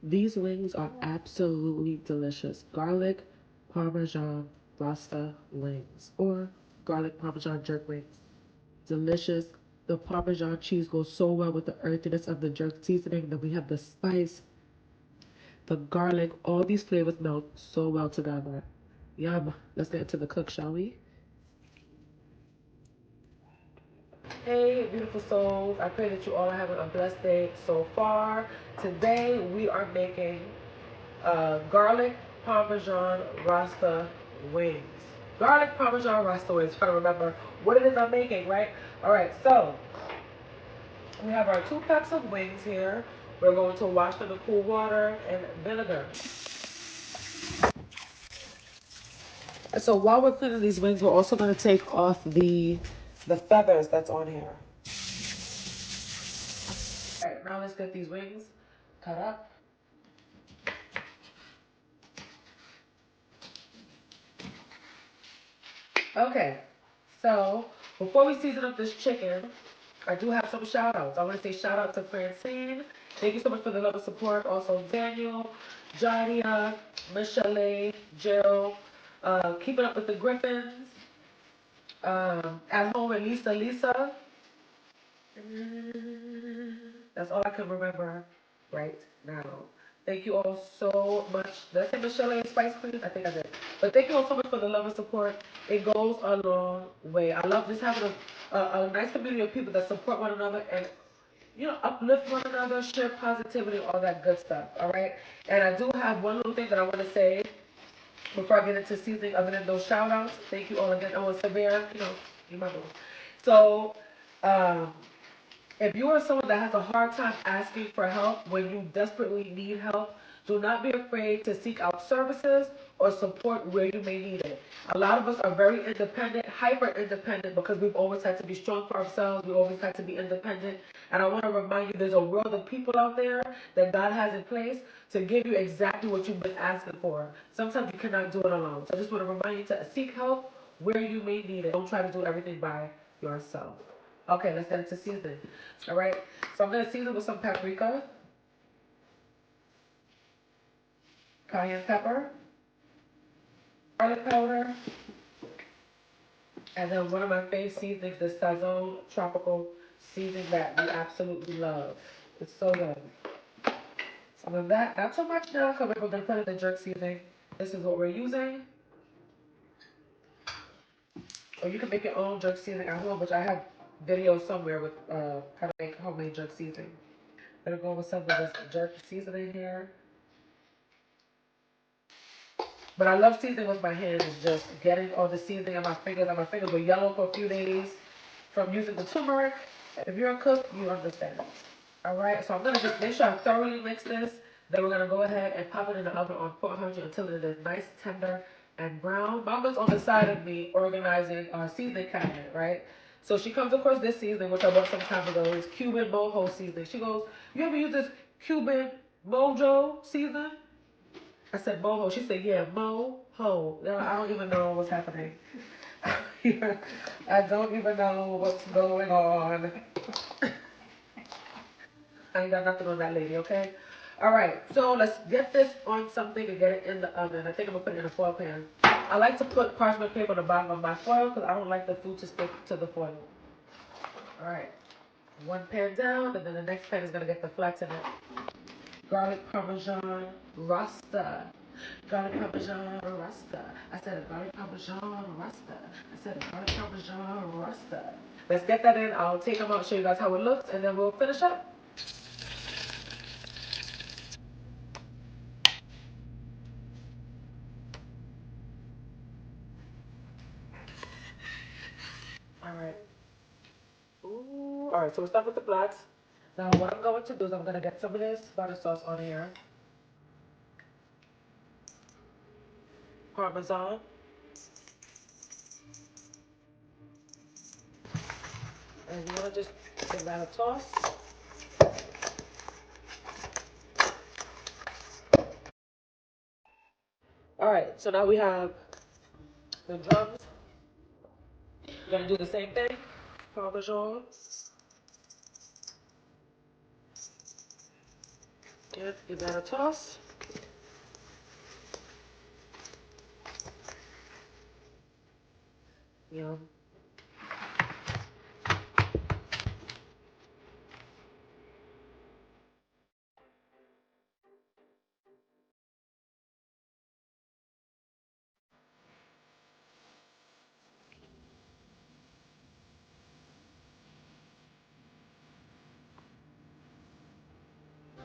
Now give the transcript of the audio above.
These wings are absolutely delicious. Garlic Parmesan pasta wings or garlic Parmesan jerk wings. Delicious. The Parmesan cheese goes so well with the earthiness of the jerk seasoning. Then we have the spice, the garlic. All these flavors melt so well together. Yum. Let's get into the cook, shall we? Hey, beautiful souls. I pray that you all are having a blessed day so far. Today we are making garlic parmesan rasta wings. Garlic parmesan rasta wings. Trying to remember what it is I'm making, right? All right, so we have our 2 packs of wings here. We're going to wash them in cool water and vinegar. So while we're cleaning these wings, we're also going to take off the feathers that's on here. All right, now let's get these wings cut up. Okay, so before we season up this chicken, I do have some shout outs. I want to say shout out to Francine. Thank you so much for the love and support. Also, Daniel, Jadia, Michelle, Jill, Keeping Up with the Griffins, At Home with Lisa. That's all I can remember right now. Thank you all so much. Did I say Michelle and Spice Queen? I think I did. But thank you all so much for the love and support. It goes a long way. I love just having a nice community of people that support one another and uplift one another, share positivity, all that good stuff. All right. And I do have one little thing that I want to say before I get into seasoning, other than those shout outs. Thank you all again. Oh, Severe, you my boo. So, if you are someone that has a hard time asking for help when you desperately need help, do not be afraid to seek out services or support where you may need it. A lot of us are very independent, hyper independent, because we've always had to be strong for ourselves. We always had to be independent. And I want to remind you there's a world of people out there that God has in place to give you exactly what you've been asking for. Sometimes you cannot do it alone. So I just want to remind you to seek help where you may need it. Don't try to do everything by yourself. Okay, let's get into seasoning. All right, so I'm going to season with some paprika, cayenne pepper, garlic powder, and then one of my favorite seasonings, the Sazon tropical seasoning that we absolutely love. It's so good. Some of that, not so much now, because we're going to put in the jerk seasoning. This is what we're using. Or you can make your own jerk seasoning at home, which I have videos somewhere with how to make homemade jerk seasoning. I'm going to go with some of this jerk seasoning here. But I love seasoning with my hands, just getting all the seasoning on my fingers. And my fingers were yellow for a few days from using the turmeric. If you're a cook, you understand. All right, so I'm going to just make sure I thoroughly mix this. Then we're going to go ahead and pop it in the oven on 400 until it is nice, tender, and brown. Mama's on the side of me organizing our seasoning cabinet, right? So she comes across this seasoning, which I bought some time ago. It's Cuban mojo seasoning. She goes, "You ever use this Cuban mojo seasoning?" I said moho. She said, "Yeah, moho." I don't even know what's happening. I don't even know what's going on. I ain't got nothing on that lady, okay? All right, so let's get this on something and get it in the oven. I think I'm gonna put it in a foil pan. I like to put parchment paper on the bottom of my foil because I don't like the food to stick to the foil. All right, one pan down, and then the next pan is gonna get the flats in it. Garlic Parmesan Rasta. Garlic Parmesan Rasta. I said a garlic Parmesan Rasta. I said a garlic Parmesan Rasta. Let's get that in. I'll take them out, show you guys how it looks, and then we'll finish up. All right. Ooh. All right, so we start with the flats. Now what I'm going to do is I'm going to get some of this butter sauce on here. Parmesan. And you want to just give that a toss. All right, so now we have the drums. We're going to do the same thing. Parmesan. Good. Give that a toss. Yum.